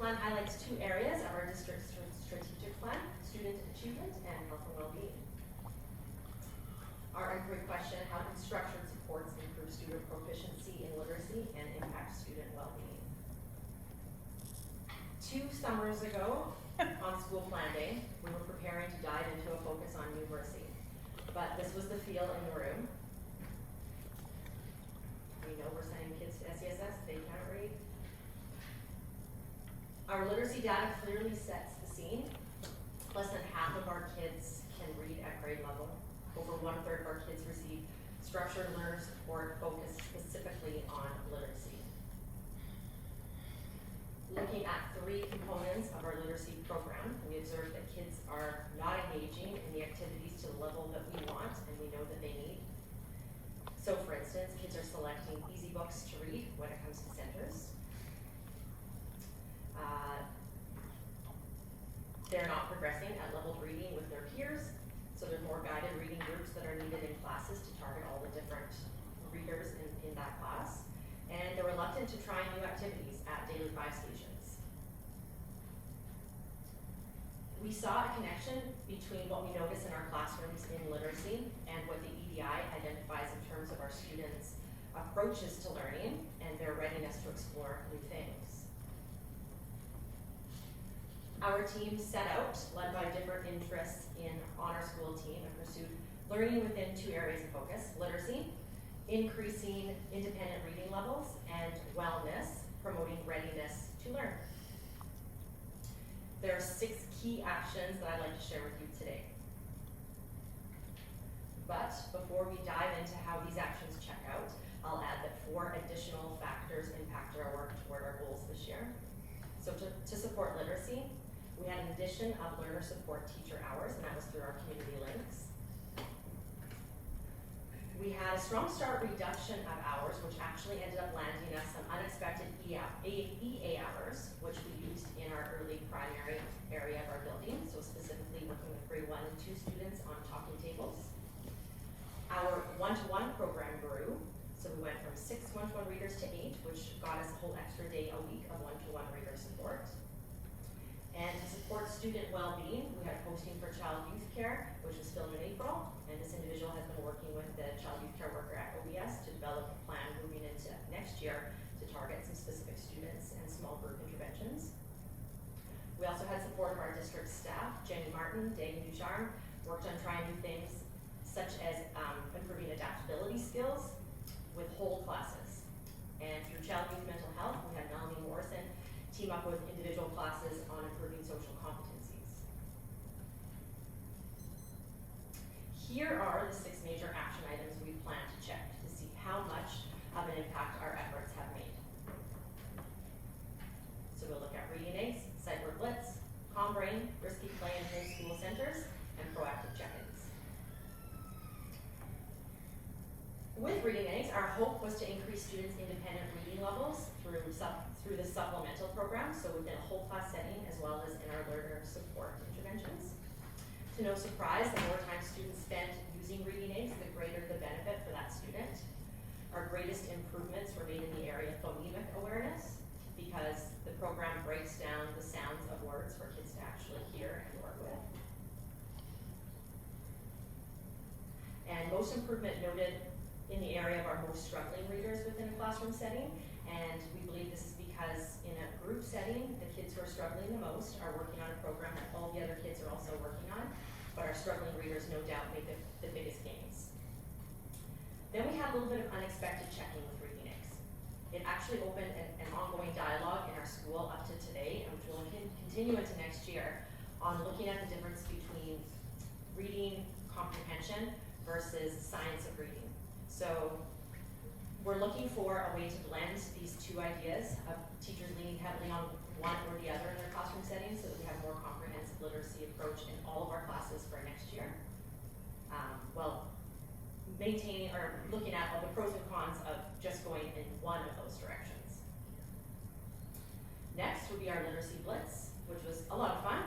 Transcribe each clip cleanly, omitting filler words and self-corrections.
plan highlights two areas of our district's strategic plan: student achievement and health and well-being. Our inquiry question: how can structured supports improve student proficiency in literacy and impact student well-being? 2 summers ago, on school plan day, we were preparing to dive into a focus on numeracy, but this was the feel in the room. We know we're sending kids to SESS, they can't read. Our literacy data clearly sets the scene. Less than half of our kids can read at grade level. Over 1/3 of our kids receive structured learner support focused specifically on literacy. Looking at 3 components of our literacy program, we observed that kids are not engaging in the activities to the level that we want and we know that they need. So for instance, kids are selecting easy books to read when it comes to centers. They're not progressing at level reading with their peers, so there's more guided reading groups that are needed in classes to target all the different readers in that class. And they're reluctant to try new activities at daily 5 stations. We saw a connection between what we notice in our classrooms in literacy and what the EDI identifies in terms of our students' approaches to learning and their readiness to explore new things. Our team set out, led by different interests on our school team, and pursued learning within 2 areas of focus: literacy, increasing independent reading levels, and wellness, promoting readiness to learn. There are 6 key actions that I'd like to share with you today. But before we dive into how these actions check out, I'll add that 4 additional factors impact our work toward our goals this year. So to support literacy, we had an addition of learner support teacher hours, and that was through our community links. We had a strong start reduction of hours, which actually ended up landing us some unexpected EA hours, which we used in our early primary area of our building, so specifically working with grade 1 and 2 students on talking tables. Our one-to-one program grew, so we went from 6 one-to-one readers to 8, which got us a whole extra day a week of one-to-one reader support. And to support student well-being, we had posting for child youth care, which was filmed in April, and this individual has been working with the child youth care worker at OBS to develop a plan moving into next year to target some specific students and small group interventions. We also had support of our district staff. Jenny Martin, Dagan Ducharme worked on trying new things such as improving adaptability skills with whole classes. And through child youth mental health, we had Melanie Morrison team up with individual classes on improving social competencies. Here are the 6 major action items we plan to check to see how much of an impact our efforts have made. So we'll look at reading aids, sight word blitz, calm brain, risky play in whole school centers, and proactive check-ins. With reading aids, our hope was to increase students' independent reading levels through the supplemental program, so within a whole class setting as well as in our learner support interventions. To no surprise, the more time students spent using reading aids, the greater the benefit for that student. Our greatest improvements were made in the area of phonemic awareness because the program breaks down the sounds of words for kids to actually hear and work with. And most improvement noted in the area of our most struggling readers within a classroom setting, and we believe this is because in a group setting, the kids who are struggling the most are working on a program that all the other kids are also working on, but our struggling readers no doubt make the biggest gains. Then we had a little bit of unexpected checking with reading aids. It actually opened an ongoing dialogue in our school up to today, and which will continue into next year, on looking at the difference between reading comprehension versus science of reading. So we're looking for a way to blend these 2 ideas of teachers leaning heavily on one or the other in their classroom settings so that we have a more comprehensive literacy approach in all of our classes for next year. While maintaining or looking at all the pros and cons of just going in one of those directions. Next would be our literacy blitz, which was a lot of fun.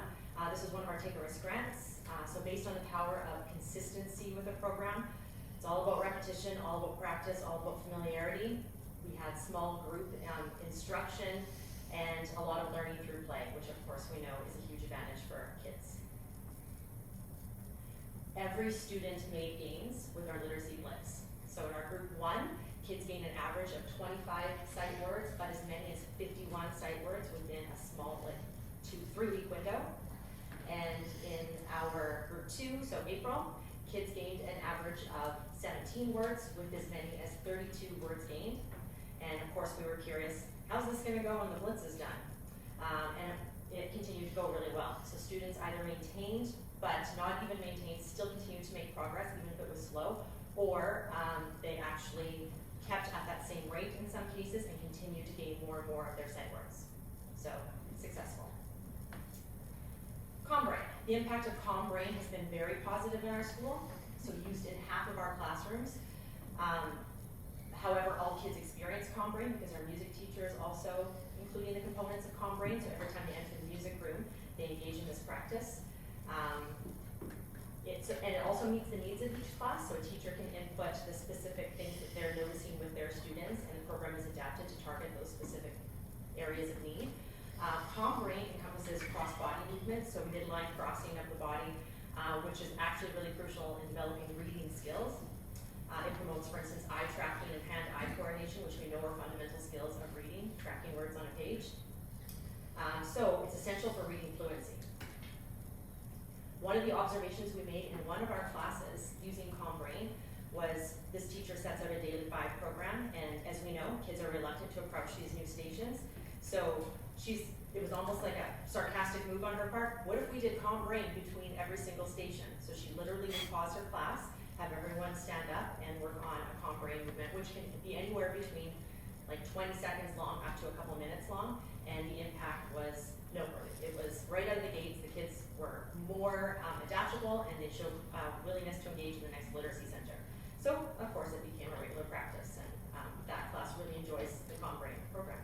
This was one of our Take a Risk grants. So based on the power of consistency with the program, it's all about repetition, all about practice, all about familiarity. We had small group instruction and a lot of learning through play, which of course we know is a huge advantage for kids. Every student made gains with our literacy blitz. So in our group 1, kids gained an average of 25 sight words, but as many as 51 sight words within a small 2-3 week window. And in our group 2, so April, kids gained an average of 17 words with as many as 32 words gained. And of course we were curious, how's this gonna go when the blitz is done? And it continued to go really well. So students either maintained, but not even maintained, still continued to make progress even if it was slow, or they actually kept at that same rate in some cases and continued to gain more and more of their sight words. So, successful. CommBrain. The impact of CommBrain has been very positive in our school, so used in half of our classrooms. However, all kids experience CommBrain because our music teacher is also including the components of CommBrain, so every time they enter the music room, they engage in this practice. And it also meets the needs of each class, so a teacher can input the specific things that they're noticing with their students, and the program is adapted to target those specific areas of need. CommBrain encompasses cross-body movement, so we did line crossing of the body, which is actually really crucial in developing reading skills. It promotes, for instance, eye tracking and hand-eye coordination, which we know are fundamental skills of reading, tracking words on a page. So it's essential for reading fluency. One of the observations we made in one of our classes using CommBrain was this teacher sets out a daily 5 program, and as we know, kids are reluctant to approach these new stations. So it was almost like a sarcastic move on her part. What if we did CommBrain between every single station? So she literally would pause her class, have everyone stand up and work on a CommBrain movement, which can be anywhere between like 20 seconds long up to a couple minutes long, and the impact was noteworthy. It was right out of the gates, the kids were more adaptable, and they showed willingness to engage in the next literacy center. So, of course, it became a regular practice, and that class really enjoys the CommBrain program.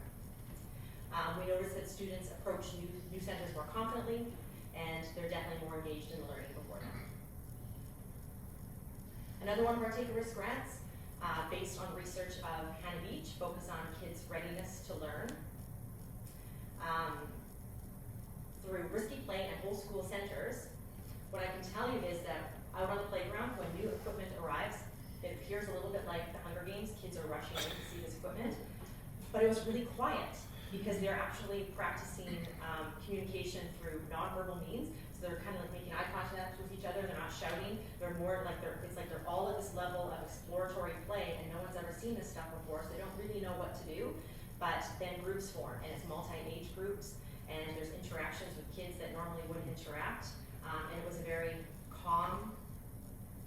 We noticed that students approach new centers more confidently, and they're definitely more engaged in the learning before them. Another one of our Take a Risk grants, based on research of Hannah Beach, focus on kids' readiness to learn. Through risky play and whole school centers, what I can tell you is that out on the playground, when new equipment arrives, it appears a little bit like the Hunger Games. Kids are rushing in to see this equipment, but it was really quiet because they're actually practicing communication through nonverbal means. So they're kind of like making eye contact with each other. They're not shouting. They're more like it's like they're all at this level of exploratory play, and no one's ever seen this stuff before, so they don't really know what to do. But then groups form, and it's multi-age groups, and there's interactions with kids that normally wouldn't interact. And it was a very calm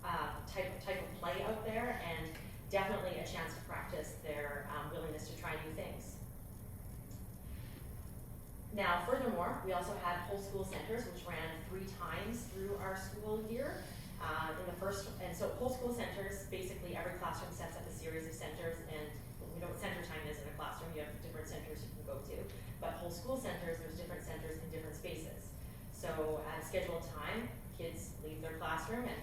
type of play out there, and definitely a chance to practice their willingness to try new things. Now, furthermore, we also had whole school centers, which ran 3 times through our school year. And so whole school centers, basically every classroom sets up a series of centers, and we know what center time is in a classroom. You have different centers you can go to. But whole school centers, there's different centers in different spaces. So at scheduled time, kids leave their classroom, and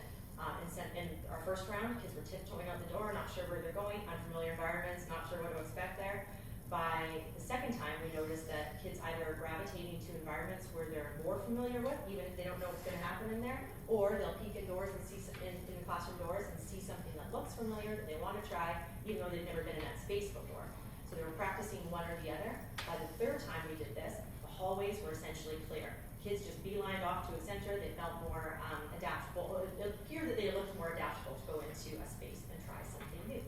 in our first round, kids were tiptoeing out the door, not sure where they're going, unfamiliar environments, not sure what to expect there. By the second time, we noticed that kids either are gravitating to environments where they're more familiar with, even if they don't know what's going to happen in there, or they'll peek indoors and see in the classroom doors and see something that looks familiar that they want to try, even though they've never been in that space before. So they were practicing one or the other. By the third time we did this, the hallways were essentially clear. Kids just beelined off to a center. They felt more adaptable. It appeared that they looked more adaptable to go into a space and try something new.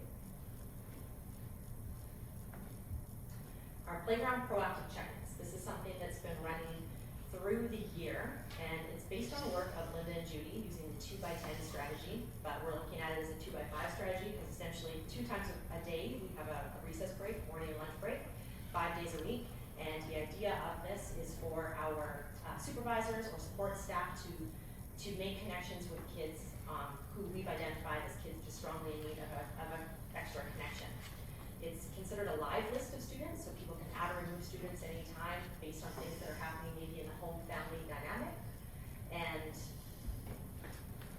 Our playground proactive check-ins. This is something that's been running through the year, and it's based on the work of Linda and Judy using the 2x10 strategy, but we're looking at it as a 2x5 strategy because essentially 2 times a day we have a recess break, morning and lunch break, 5 days a week, and the idea of this is for our supervisors or support staff to make connections with kids who we've identified as kids just strongly in need of an extra connection. It's considered a live list of students, so people can add or remove students anytime based on things that are happening maybe in the home-family dynamic. And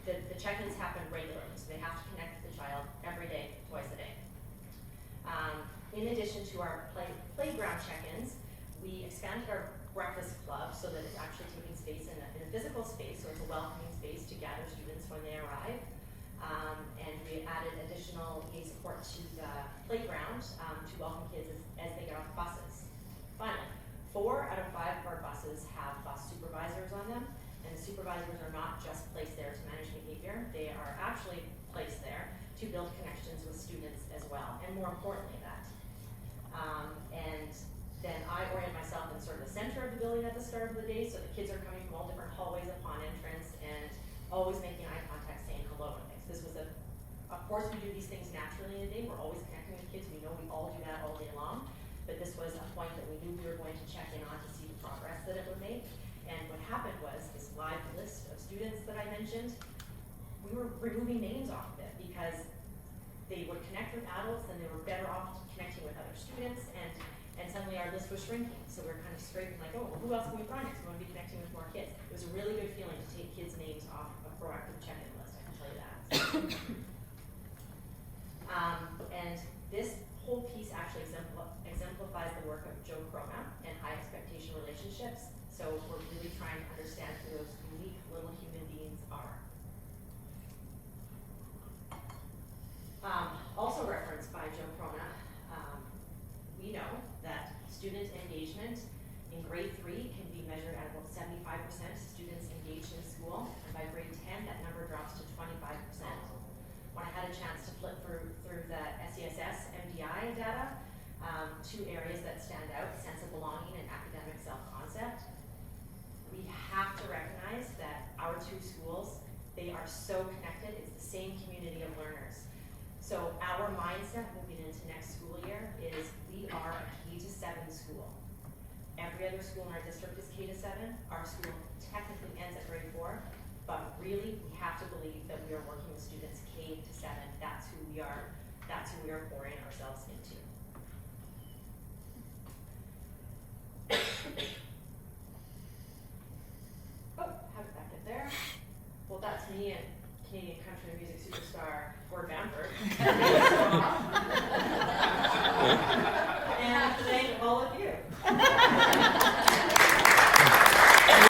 the check-ins happen regularly, so they have to connect with the child every day, twice a day. In addition to our playground check-ins, we expanded our breakfast club so that it's actually taking space in a physical space, so it's a welcoming space to gather students when they arrive. And we added additional EA support to the playground to welcome kids as they get off buses. Finally, 4 out of 5 of our buses have bus supervisors on them, and the supervisors are not just placed there to manage behavior, they are actually placed there to build connections with students as well, and more importantly that. And then I orient myself in sort of the center of the building at the start of the day, so the kids are coming from all different hallways upon entrance and always making eye contact, saying hello and things. This was of course we do these things naturally in a day, we're always connecting with kids, we know we all do that all day long, but this was a point that we knew we were going to check in on to see the progress that it would make. And what happened was, this live list of students that I mentioned, we were removing names off of it because they would connect with adults and they were better off connecting with other students, and suddenly our list was shrinking. So we're kind of scraping like, oh, well, who else can we find next? We want to be connecting with more kids. It was a really good feeling to take kids' names off a proactive check-in list, I can tell you that. And this whole piece actually exemplifies the work of Joe Crona and high expectation relationships. So we're really trying to understand who those unique little human beings are. Also referenced by Joe Crona, we know that student engagement in grade 3 can be measured at about 75% students engaged in school, and by grade 10 that number drops to 25%. When I had a chance to flip through the SESS MDI data, 2 areas that stand out, sense of belonging and academic self-concept. We have to recognize that our 2 schools, they are so connected, it's the same community of learners. So our mindset moving into next school year is we are a K-7 school. Every other school in our district is K-7. Our school technically ends at grade 4, but really we have to believe that we are working with students K-7. That's who we are. That's who we are pouring ourselves into.